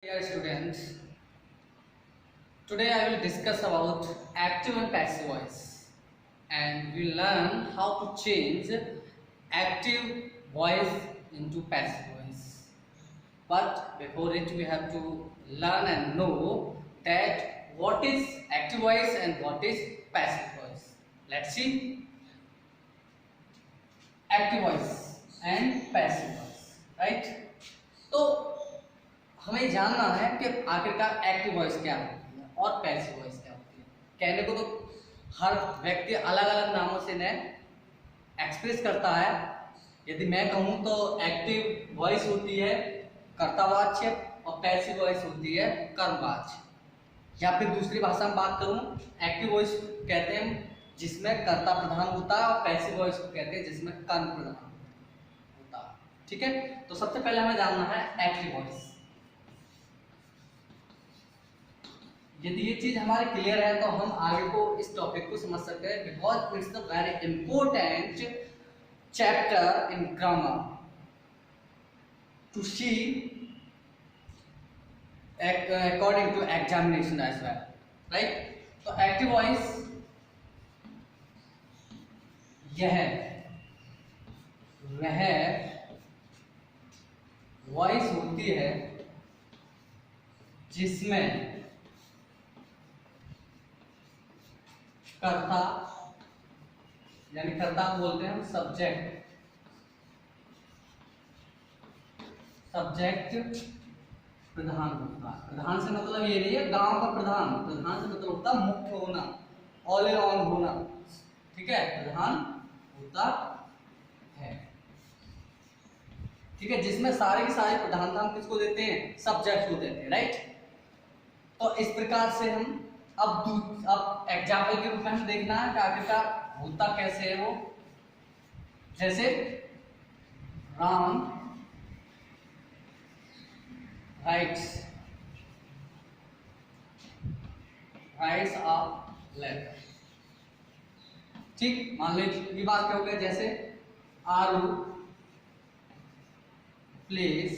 Dear students, today I will discuss about active and passive voice, and we learn how to change active voice into passive voice. But before it, we have to learn and know that what is active voice and what is passive voice. Let's see. Active voice and passive voice, right? तो हमें जानना है कि आखिरकार active voice क्या होती है और पैसिव वॉइस क्या होती है। कहने को तो हर व्यक्ति अलग अलग नामों से ने एक्सप्रेस करता है। यदि मैं कहूँ तो एक्टिव वॉइस होती है कर्तावाच्य और पैसिव वॉइस होती है कर्मवाच्य, या फिर दूसरी भाषा में बात करूँ, एक्टिव वॉइस कहते हैं जिसमें कर्ता प्रधान होता है और पैसिव वॉइस को कहते हैं जिसमें कर्म प्रधान होता है। ठीक है, तो सबसे पहले हमें जानना है एक्टिव वॉइस। यदि ये चीज हमारे क्लियर है तो हम आगे को इस टॉपिक को समझ सकते हैं, because it's the very important chapter in grammar to see according to examination as well, right? तो एक्टिव वॉइस वह वॉइस होती है जिसमें कर्ता, यानी कर्ता बोलते हैं हम सब्जेक्ट प्रधान होता है। प्रधान से मतलब ये नहीं है गांव का प्रधान, प्रधान से मतलब होता है मुख्य होना, ऑल अराउंड होना। ठीक है, प्रधान होता है, ठीक है, जिसमें सारे के सारे प्रधानता हम किसको देते हैं, सब्जेक्ट को देते हैं, राइट। तो इस प्रकार से हम अब एग्जाम्पल के रूप में हम देखना है कि आखिरकार होता कैसे है वो। जैसे राम राइट्स अ लेटर। ठीक, मान लीजिए ये बात क्या हो गया, जैसे आरू प्लेस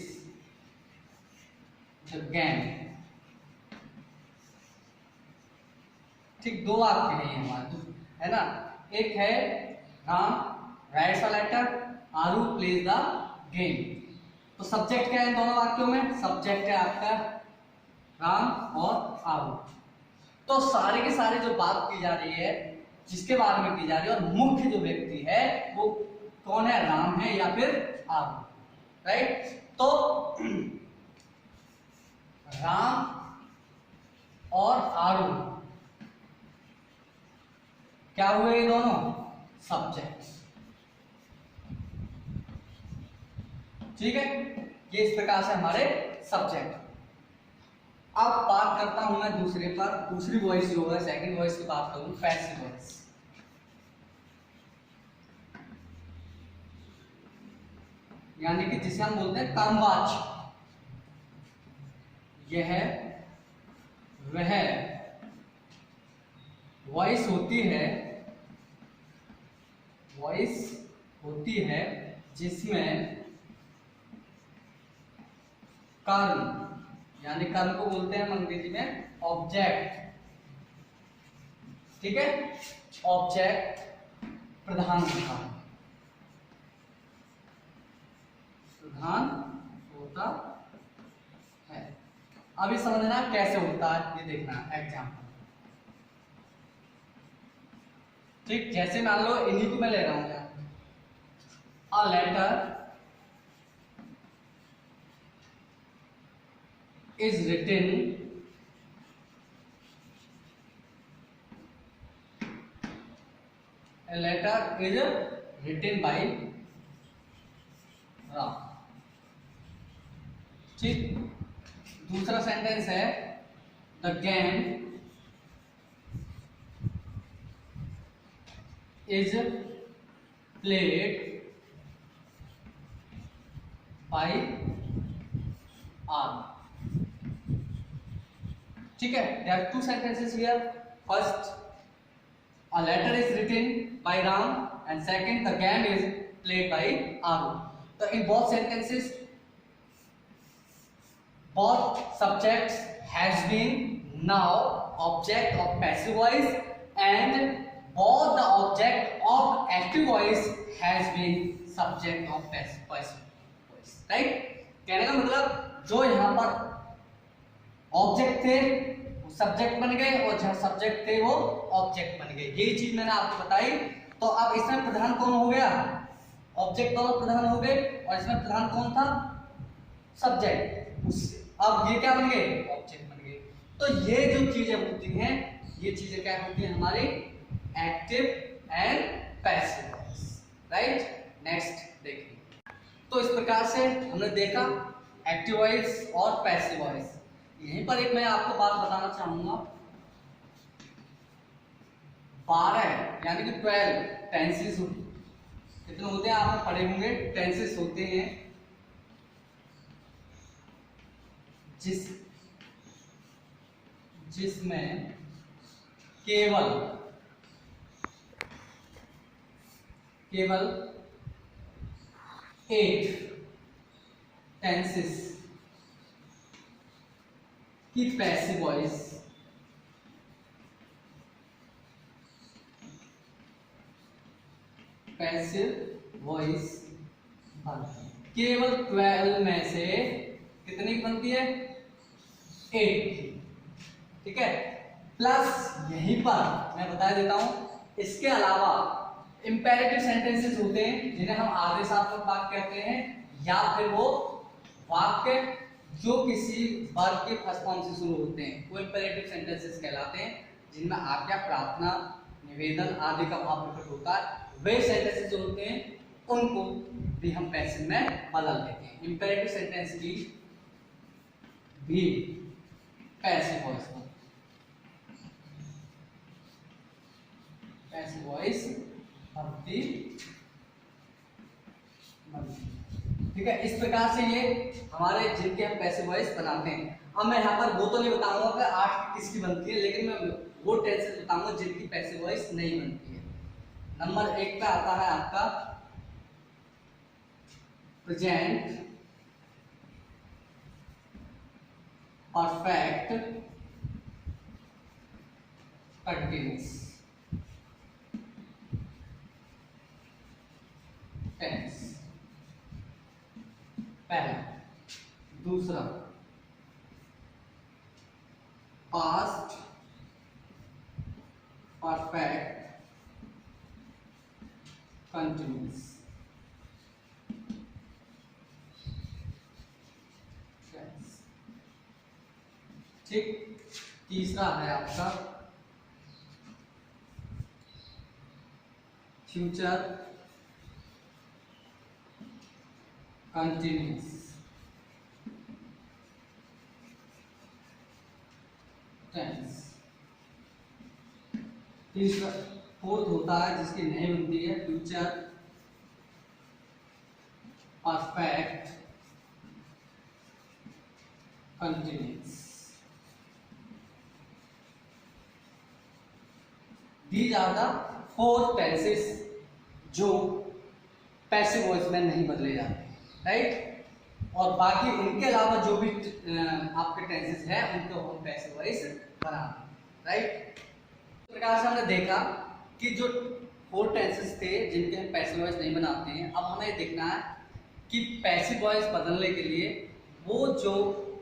द गेम। ठीक, दो वाक्य है हमारे, है ना। एक है Ram writes a letter, Aru plays the game. तो सब्जेक्ट क्या है इन दोनों वाक्यों में, सब्जेक्ट है आपका राम और आरू। तो सारे के सारे जो बात की जा रही है, जिसके बारे में की जा रही है, और मुख्य जो व्यक्ति है वो कौन है, राम है या फिर आरू, राइट। तो राम और आरू क्या हुए, ये दोनों सब्जेक्ट। ठीक है, ये इस प्रकार से हमारे सब्जेक्ट। अब बात करता हूं मैं दूसरी वॉइस जो है, सेकंड वॉइस की बात करूं, पैसिव वॉइस। यानी कि जिसे हम बोलते हैं कर्मवाच्य। यह वह वॉइस होती है जिसमें कर्म, यानी कर्म को बोलते हैं हम अंग्रेजी में ऑब्जेक्ट। ठीक है, ऑब्जेक्ट प्रधान होता है। अभी समझना कैसे होता है, ये देखना एग्जाम्पल। ठीक, जैसे मान लो इन्हीं को मैं ले रहा हूं, a letter is written by Ram। ठीक, दूसरा सेंटेंस है the game is played by R। ठीक है, there are two sentences here. First, a letter is written by Ram, and second, the game is played by Aru. So in both sentences both subjects has been now object of passive voice and both the object of active voice has been subject of passive voice, right. कहने का मतलब जो यहाँ पर object थे वो subject बन गए और जहाँ सब्जेक्ट थे वो ऑब्जेक्ट बन गए, ये चीज मैंने आपको बताई। तो अब इसमें प्रधान कौन हो गया, ऑब्जेक्ट दोनों प्रधान हो गए और इसमें प्रधान कौन था, सब्जेक्ट। अब ये क्या बन गए, ऑब्जेक्ट बन गए। तो ये जो चीजें होती हैं ये चीजें क्या होती हैं हमारी active and passive voice, right. Next देखिए, तो इस प्रकार से हमने देखा एक्टिव वॉइस और पैसिव वॉइस। यहीं पर एक मैं आपको बात बताना चाहूंगा, 12 यानी कि 12 टेंसेस कितने होते हैं आपने पढ़े होंगे, टेंसेस होते हैं जिसमें केवल 8 टेंसेस की पैसिव वॉइस बनती है। केवल 12 में से कितनी बनती है, 8, ठीक है। प्लस यहीं पर मैं बता देता हूं, इसके अलावा इंपेरेटिव सेंटेंसेस होते हैं जिन्हें हम आदेशात्मक वाक्य कहते हैं, या फिर वो वाक्य जो किसी वर्ब के फर्स्ट फॉर्म से शुरू होते हैं वो इंपेरेटिव सेंटेंसेस कहलाते हैं, जिनमें आज्ञा, प्रार्थना, निवेदन आदि का भाव प्रकट होता है। वे सेंटेंसेस जो होते हैं उनको भी हम पैसिव में बदल देते हैं। इंपेरेटिव सेंटेंस की भी पैसिव वॉइस बनती, ठीक है। इस प्रकार से ये हमारे जिनके हम पैसिव वॉइस बनाते हैं। अब मैं यहाँ पर वो तो नहीं बताऊंगा कि 8 किसकी बनती है, लेकिन मैं वो टेंसेस बताऊंगा जिनकी पैसिव वॉइस नहीं बनती है। नंबर 1 पे आता है आपका प्रेजेंट परफेक्ट कंटिन्यूअस टेंस, पहला। दूसरा पास्ट परफेक्ट कंटिन्यूअस टेंस, ठीक। तीसरा है आपका फ्यूचर कंटिन्यूअस टेंस। तीसरा फोर्थ होता है जिसकी नहीं बनती है future perfect continuous. These are the 4 tenses जो पैसिव वॉइस में नहीं बदले जाते, राइट। और बाकी उनके अलावा जो भी आपके टेंसेस है उनको हम पैसिव वॉइस बनाते हैं, राइट। इस प्रकार से हमने देखा कि जो 4 टेंसेस थे जिनके हम पैसिव वॉइस नहीं बनाते हैं। अब हमें देखना है कि पैसिव वॉइस बदलने के लिए वो जो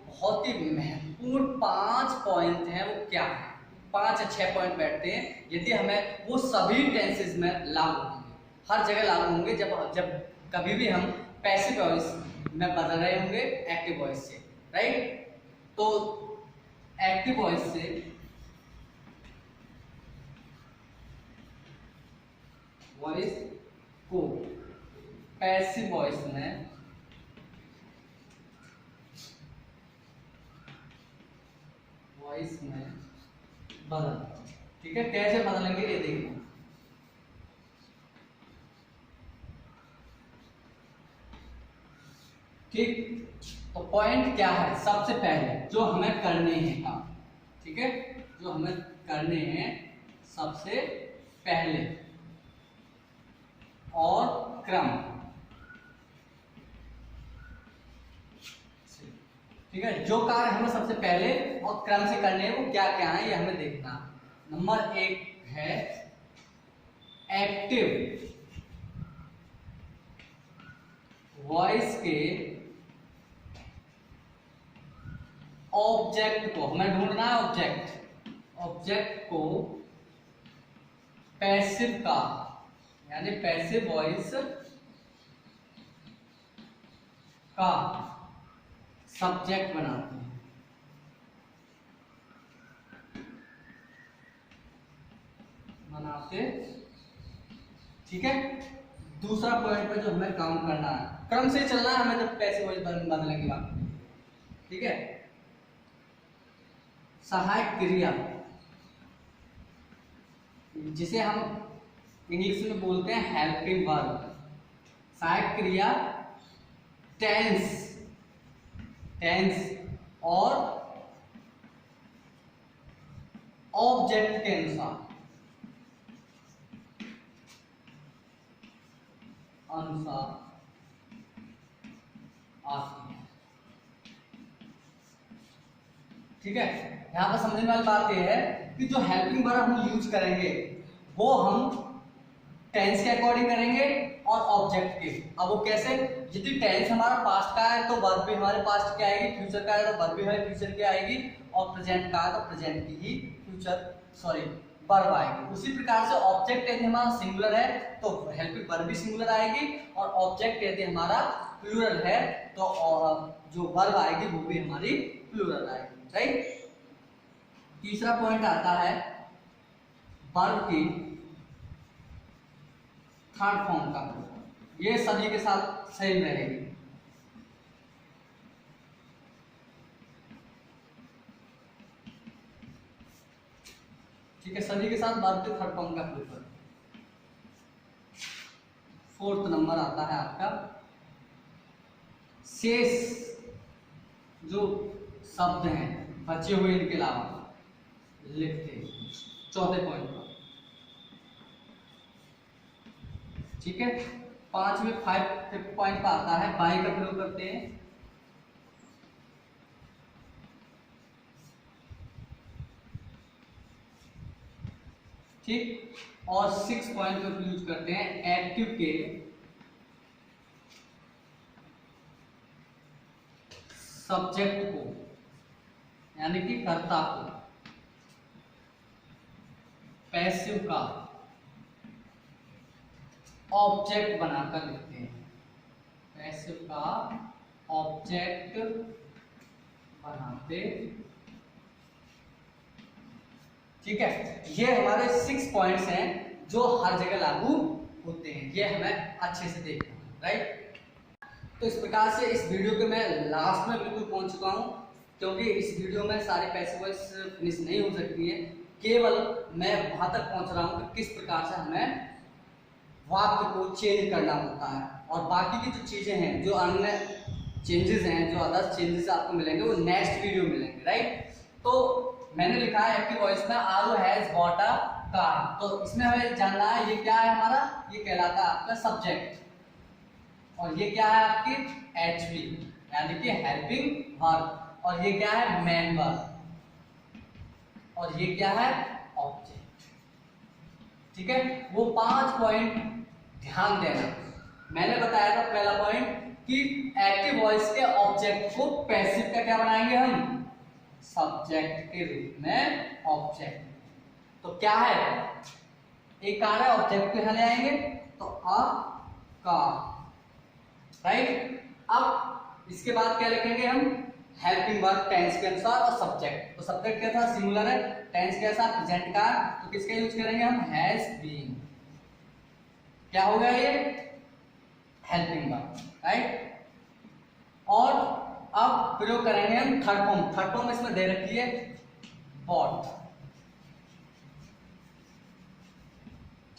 बहुत ही महत्वपूर्ण 5 पॉइंट हैं वो क्या है। 5 या 6 पॉइंट बैठते हैं, यदि हमें वो सभी टेंसेस में लागू होंगे, हर जगह लागू होंगे जब कभी भी हम पैसिव वॉइस में बदल रहे होंगे एक्टिव वॉइस से, राइट। तो एक्टिव वॉइस से वॉइस को पैसिव वॉइस में बदल, ठीक है। कैसे बदलेंगे ये देखो। ठीक, तो पॉइंट क्या है, सबसे पहले जो हमें करने हैं काम, ठीक है, जो हमें करने हैं सबसे पहले और क्रम। ठीक है, जो कार्य हमें सबसे पहले और क्रम से करने हैं वो क्या क्या है ये हमें देखना। नंबर 1 है एक्टिव वॉइस के ऑब्जेक्ट को हमें ढूंढना है, ऑब्जेक्ट को पैसिव का यानी पैसिव वॉइस का सब्जेक्ट बनाते हैं। ठीक है, दूसरा पॉइंट पे जो हमें काम करना है, क्रम से चलना है हमें जब पैसिव वॉइस बदलने की बात। ठीक है, सहायक क्रिया जिसे हम इंग्लिश में बोलते हैं हेल्पिंग वर्ब। सहायक क्रिया टेंस और ऑब्जेक्ट के अनुसार आती है। ठीक है, यहां पर समझने वाली बात यह है कि जो हेल्पिंग वर्ब हम यूज करेंगे वो हम टेंस के अकॉर्डिंग करेंगे और ऑब्जेक्ट के। अब वो कैसे, यदि टेंस हमारा पास्ट का है तो वर्ब भी हमारे पास्ट की आएगी, फ्यूचर का है तो वर्ब भी हमारे फ्यूचर की आएगी, और प्रेजेंट का है तो प्रेजेंट की ही वर्ब आएगी। उसी प्रकार से ऑब्जेक्ट यदि हमारा सिंगुलर है तो हेल्पिंग वर्ब भी सिंगुलर आएगी, और ऑब्जेक्ट यदि हमारा प्लूरल है तो जो वर्ब आएगी वो भी हमारी प्लूरल आएगी। राइट। तीसरा पॉइंट आता है वर्ब की थर्ड फॉर्म का, ये सभी के साथ सेम रहेगी। ठीक है, सभी के साथ वर्ब के थर्ड फॉर्म का प्लूरल। फोर्थ नंबर आता है आपका शेष जो शब्द हैं बचे हुए इनके अलावा लिखते हैं, चौथे पॉइंट पर। ठीक है, पांचवें फिफ्थ पॉइंट पर आता है बाई का प्रयोग करते हैं। ठीक, और 6 पॉइंट पर यूज करते हैं एक्टिव के सब्जेक्ट को यानी कि कर्ता को पैसिव का ऑब्जेक्ट बनाकर लिखते हैं, पैसिव का ऑब्जेक्ट बनाते। ठीक है, ये हमारे 6 पॉइंट्स हैं जो हर जगह लागू होते हैं, ये हमें अच्छे से देखना है। राइट। तो इस प्रकार से इस वीडियो के मैं लास्ट में बिल्कुल पहुंच चुका हूं, क्योंकि इस वीडियो में सारे पैसिव वॉइस फिनिश नहीं हो सकती है, केवल मैं वहां तक पहुंच रहा हूं कि किस प्रकार से हमें वाक्य को चेंज करना होता है, और बाकी की जो चीजें हैं, जो अन्य चेंजेस हैं, जो अदर चेंजेस आपको मिलेंगे वो नेक्स्ट वीडियो मिलेंगे। राइट। तो मैंने लिखा है एक्टिव वॉइस में आरू हैज बॉट अ कार, तो इसमें हमें जानना है ये क्या है हमारा, ये कहलाता है आपका सब्जेक्ट, और ये क्या है आपकी एचवी यानी कि हेल्पिंग वर्ब, और ये क्या है मेन वर्ब, और ये क्या है ऑब्जेक्ट। ठीक है, वो 5 पॉइंट ध्यान देना। मैंने बताया था पहला पॉइंट कि एक्टिव वॉइस के ऑब्जेक्ट को पैसिव का क्या बनाएंगे हम, सब्जेक्ट के रूप में ऑब्जेक्ट। तो क्या है, एक कार है, ऑब्जेक्ट को यहां ले आएंगे तो अ कार। राइट। अब इसके बाद क्या लिखेंगे हम, हेल्पिंग वर्ब टेंस के अनुसार और सब्जेक्ट। तो सब्जेक्ट के साथ सिंगुलर है, टेंस के साथ प्रेजेंट का, तो किसका यूज करेंगे हम, हैज बीन। क्या हो गया ये, हेल्पिंग वर्ब। राइट। और अब प्रयोग करेंगे हम थर्ड फॉर्म। थर्ड फॉर्म इसमें दे रखी है बॉट।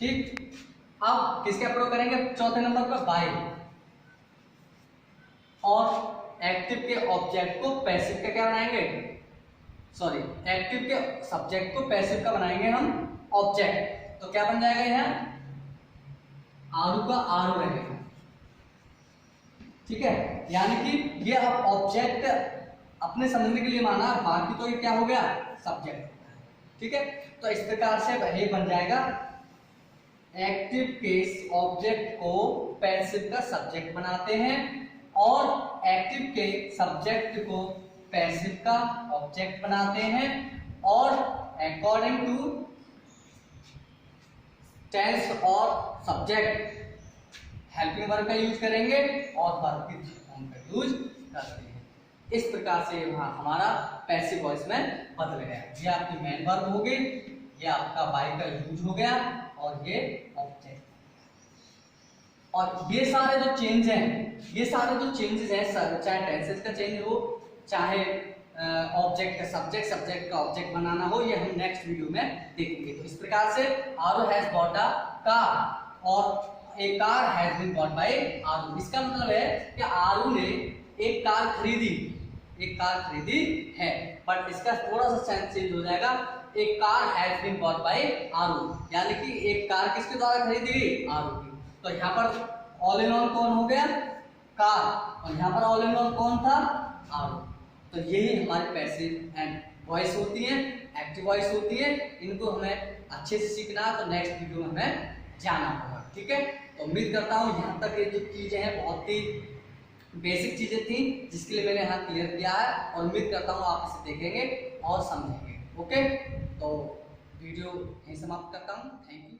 ठीक, अब किसका प्रयोग करेंगे, चौथे नंबर पर बाय, और एक्टिव के ऑब्जेक्ट को पैसिव का क्या बनाएंगे, एक्टिव के सब्जेक्ट को पैसिव का बनाएंगे हम ऑब्जेक्ट। तो क्या बन जाएगा यहाँ, आरू का आरू रहेगा। ठीक है, यानी कि ये अब ऑब्जेक्ट अपने समझने के लिए माना, बाकी तो ये क्या हो गया, सब्जेक्ट हो गया। ठीक है, तो इस प्रकार से ये बन जाएगा एक्टिव केस ऑब्जेक्ट को पैसिव का सब्जेक्ट बनाते हैं और एक्टिव के सब्जेक्ट को पैसिव का ऑब्जेक्ट बनाते हैं और अकॉर्डिंग टू टेंस और सब्जेक्ट हेल्पिंग वर्ब का यूज करेंगे और वर्ब की फॉर्म का यूज करते हैं। इस प्रकार से हमारा पैसिव वॉइस में बदल गया। ये आपकी मेन वर्ब हो गई, ये आपका बाई का यूज हो गया और ये ऑब्जेक्ट। और ये सारे जो चेंज हैं, ये सारे जो चेंजेस हैं, चाहे टेंसेस का चेंज हो, चाहे ऑब्जेक्ट का सब्जेक्ट, सब्जेक्ट का ऑब्जेक्ट बनाना हो, ये हम नेक्स्ट वीडियो में देखेंगे। तो इस प्रकार से Aru has bought a car और a car has been bought by Aru. इसका मतलब है कि आरू ने एक कार खरीदी, एक कार खरीदी है, बट इसका थोड़ा सा सेंस चेंज हो जाएगा, एक car has been bought by Aru, यानी कि एक कार किसके द्वारा खरीदी गई, आरू की। तो यहाँ पर ऑल इन ऑल कौन हो गया, कार, और यहाँ पर ऑल इन ऑल कौन था, आरू। तो यही हमारी पैसिव एंड वॉइस होती है, एक्टिव वॉइस होती है। इनको हमें अच्छे से सीखना है, तो नेक्स्ट वीडियो में हमें जाना होगा। ठीक है, तो उम्मीद करता हूँ यहाँ तक ये जो चीजें हैं बहुत ही बेसिक चीजें थी, जिसके लिए मैंने यहाँ क्लियर किया है, और उम्मीद करता हूँ आप इसे देखेंगे और समझेंगे। ओके, तो वीडियो यहीं समाप्त करता हूँ। Thank you.